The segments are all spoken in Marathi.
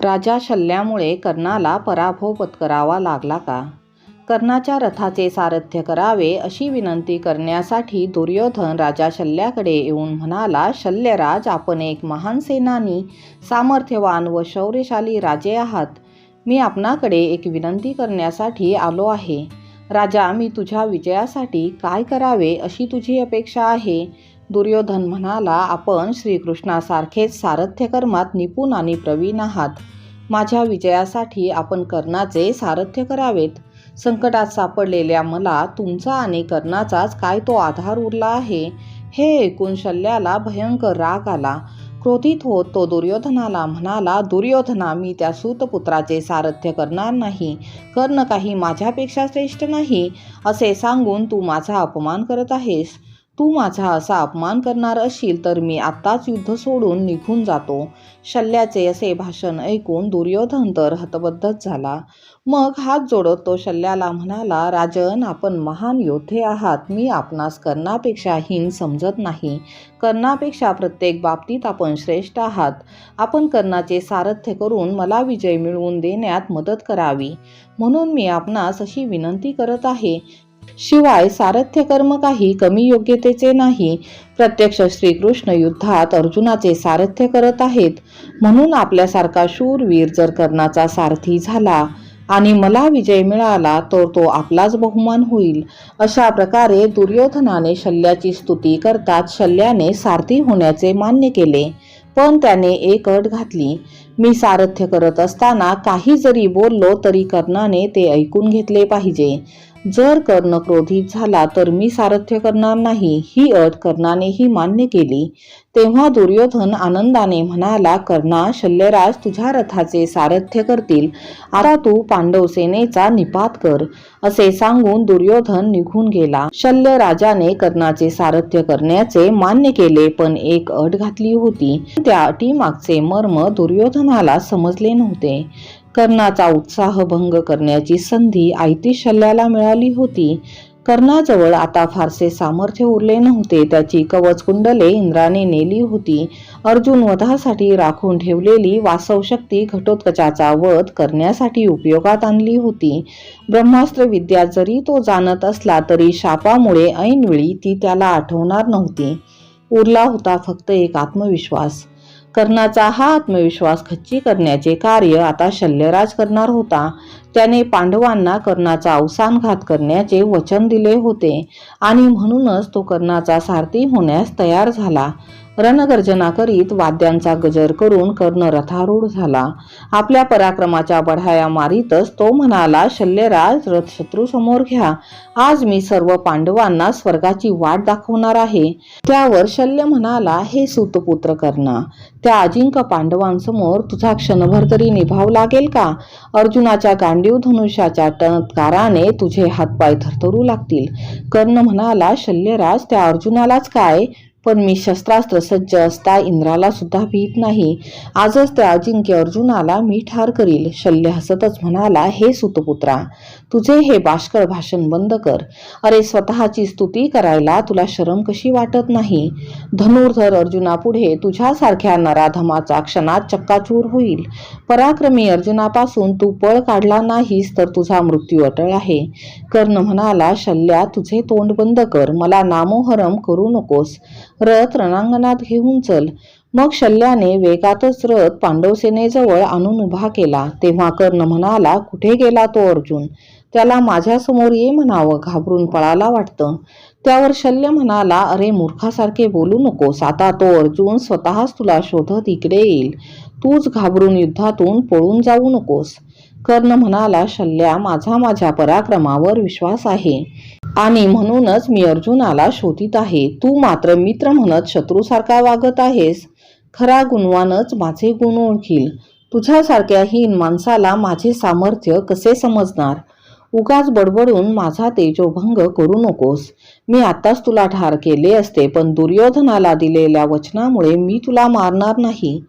राजा शल्यामुळे कर्णाला पराभव पत्करावा लागला का? कर्णाच्या रथाचे सारथ्य करावे अशी विनंती करण्यासाठी दुर्योधन राजा शल्याकडे येऊन म्हणाला, शल्यराज, आपण एक महान सेनानी, सामर्थ्यवान व शौर्यशाली राजे आहात. मी आपणाकडे एक विनंती करण्यासाठी आलो आहे. राजा, मी तुझ्या विजयासाठी काय करावे अशी तुझी अपेक्षा आहे? दुर्योधन म्हणाला, आपण श्रीकृष्णासारखेच सारथ्यकर्मात निपुण आणि प्रवीण आहात. माझ्या विजयासाठी आपण कर्णाचे सारथ्य करावेत. संकटात सापडलेल्या मला तुमचा आणि कर्णाचाच काय तो आधार उरला आहे. हे ऐकून शल्याला भयंकर राग आला. क्रोधित होत तो दुर्योधनाला म्हणाला, दुर्योधना, मी त्या सूतपुत्राचे सारथ्य करणार नाही. कर्ण काही माझ्यापेक्षा श्रेष्ठ नाही असे सांगून तू माझा अपमान करत आहेस. तू माझा असा अपमान करणार असशील तर मी आत्ताच युद्ध सोडून निघून जातो. शल्याचे असे भाषण ऐकून दुर्योधन तर हतबद्धच झाला. मग हात जोडत तो शल्याला म्हणाला, राजन, आपण महान योद्धे आहात. मी आपणास कर्णापेक्षा हीन समजत नाही. कर्णापेक्षा प्रत्येक बाबतीत आपण श्रेष्ठ आहात. आपण कर्णाचे सारथ्य करून मला विजय मिळवून देण्यात मदत करावी, म्हणून मी आपणास अशी विनंती करत आहे. शिवाय सारथ्य कर्म काही कमी योग्यतेचे नाही. प्रत्यक्ष श्रीकृष्ण युद्धात अर्जुनाचे सारथ्य करत आहेत, म्हणून आपल्यासारखा शूरवीर जर कर्णाचा सारथी झाला आणि मला विजय मिळाला तर तो आपलाच बहुमान होईल. अशा प्रकारे दुर्योधनाने शल्याची स्तुती करताच शल्याने सारथी होण्याचे मान्य केले. पण त्याने एक अट घातली. मी सारथ्य करत असताना काही जरी बोललो तरी कर्णाने ते ऐकून घेतले पाहिजे. जर कर्ण क्रोधित झाला तर मी सारथ्य करणार नाही. ही अट कर्णानेही मान्य केली. तेव्हा दुर्योधन आनंदाने म्हणाला, कर्णा, शल्यराज तुझ्या रथाचे सारथ्य करतील. आता तू पांडव सेनेचा निपात कर. असे सांगून दुर्योधन निघून गेला. शल्य राजाने कर्णाचे सारथ्य करण्याचे मान्य केले, पण एक अट घातली होती. त्या अटीमागचे मर्म दुर्योधनाला समजले नव्हते. कर्णाचा उत्साह भंग करण्याची संधी आयती शल्याला मिळाली होती. कर्णाजवळ आता फारसे सामर्थ्य उरले नव्हते. त्याची कवचकुंडले इंद्राने नेली होती. अर्जुन वधासाठी राखून ठेवलेली वासव शक्ती घटोत्कचाचा वध करण्यासाठी उपयोगात आणली होती. ब्रह्मास्त्र विद्या जरी तो जाणत असला तरी शापामुळे ऐनवेळी ती त्याला आठवणार नव्हती. उरला होता फक्त एक आत्मविश्वास. कर्णाचा हा आत्मविश्वास खच्ची करण्याचे कार्य आता शल्यराज करणार होता. त्याने पांडवांना कर्णाचा अवसानघात करण्याचे वचन दिले होते आणि म्हणूनच तो कर्णाचा सारथी होण्यास तयार झाला. रणगर्जना करीत वाद्यांचा गजर करून कर्ण रथारूढ झाला. आपल्या पराक्रमाच्या बढाया मारीतच तो म्हणाला, शल्यराज, रथ शत्रू समोर घ्या. आज मी सर्व पांडवांना स्वर्गाची वाट दाखवणार आहे. त्यावर शल्य म्हणाला, हे सूतपुत्र कर्णा, त्या अजिंक्य पांडवांसमोर तुझा क्षणभर तरी निभाव लागेल का? अर्जुनाच्या गांडीव धनुष्याच्या टंकाराने तुझे हातपाय थरथरू लागतील. कर्ण म्हणाला, शल्यराज, त्या अर्जुनालाच काय, पण मी शस्त्रास्त्र सज्ज असता इंद्राला सुद्धा भीत नाही. आजच त्या अजिंक्य अर्जुनाला मी ठार करील. शल्य हसतच म्हणाला, हे सूतपुत्रा, तुझे हे बाष्कळ भाषण बंद कर. अरे, स्वतःची स्तुती करायला तुला शरम कशी वाटत नाही? धनुर्धर अर्जुनापुढे तुझ्यासारख्या नराधमाचा क्षणात चक्काचूर होईल. पराक्रमी अर्जुनापासून तू पळ काढला नाहीस तर तुझा मृत्यू अटळ आहे. कर्ण म्हणाला, शल्या, तुझे तोंड बंद कर. मला नामोहरम करू नकोस. रथ रणांगणात घेऊन चल. मग शल्याने वेगातच रथ पांडवसेनेजवळ आणून उभा केला. तेव्हा कर्ण म्हणाला, कुठे गेला तो अर्जुन? त्याला माझ्यासमोर ये म्हणावं, घाबरून पळाला वाटतं. त्यावर शल्य म्हणाला, अरे मूर्खासारखे बोलू नकोस. आता तो अर्जुन स्वतःच तुला शोधत इकडे येईल. तूच घाबरून युद्धातून पळून जाऊ नकोस. कर्ण म्हणाला, शल्या, माझ्या पराक्रमावर विश्वास आहे आणि म्हणूनच मी अर्जुनाला शोधित आहे. तू मात्र मित्र म्हणत शत्रूसारखा वागत आहेस. खरा गुणवानच माझे गुण ओळखील. तुझ्यासारख्या हीन माणसाला माझे सामर्थ्य कसे समजणार? उगाच बडबडून माझा तेजोभंग करू नकोस. मी आत्ताच तुला ठार केले असते, पण दुर्योधनाला दिलेल्या वचनामुळे मी तुला मारणार नाही.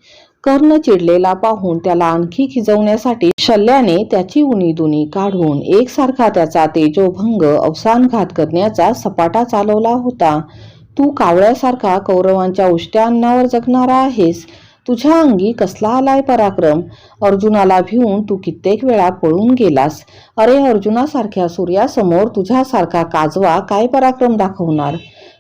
कर्ण चिडलेला पाहून त्याला आणखी खिजवण्यासाठी शल्याने त्याची उणीदुणी काढून एकसारखा त्याचा तेजोभंग अवसानघात करण्याचा सपाटा चालवला होता. तू कावळ्यासारखा कौरवांच्या उष्ट्या अन्नावर जगणारा आहेस. तुझ्या अंगी कसला आलाय पराक्रम? अर्जुनाला भिवून तू कित्येक वेळा पळून गेलास. अरे अर्जुनासारख्या सूर्यासमोर तुझ्यासारखा काजवा काय पराक्रम दाखवणार?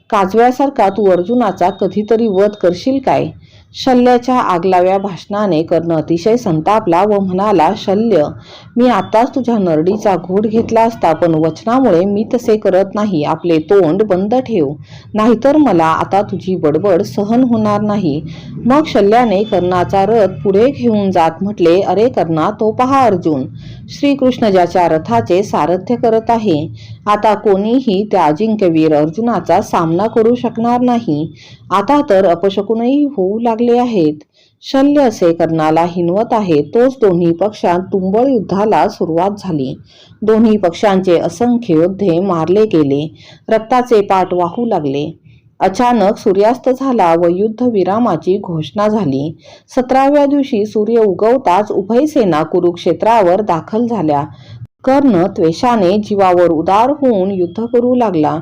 काजव्यासारखा तू अर्जुनाचा कधीतरी वध करशील काय? शल्याच्या आगलाव्या भाषणाने कर्ण अतिशय संतापला व म्हणाला, शल्य, मी आताच तुझ्या नरडीचा घोट घेतला असता, पण वचनामुळे मी तसे करत नाही. आपले तोंड बंद ठेव, नाहीतर मला आता तुझी बडबड सहन होणार नाही. मग शल्याने कर्णाचा रथ पुढे घेऊन जात म्हटले, अरे कर्णा, तो पहा अर्जुन, श्रीकृष्ण ज्याच्या रथाचे सारथ्य करत आहे. आता कोणीही त्या अजिंक्यवीर अर्जुनाचा सामना करू शकणार नाही. आता तर अपशकुनही होऊ लागले आहेत. शल्य असे कर्णाला हिनवत आहे. तोच दोन्ही पक्षात तुंबळ युद्धाला सुरुवात झाली. दोन्ही पक्षांचे असंख्य योद्धे मारले गेले. रक्ताचे पाट वाहू लागले. अचानक सूर्यास्त झाला व युद्धविरामाची घोषणा झाली. 17व्या दिवशी सूर्य उगवताच उभय सेना कुरुक्षेत्रावर दाखल झाल्या. कर्ण त्वेषाने जीवावर उदार होऊन युद्ध करू लागला.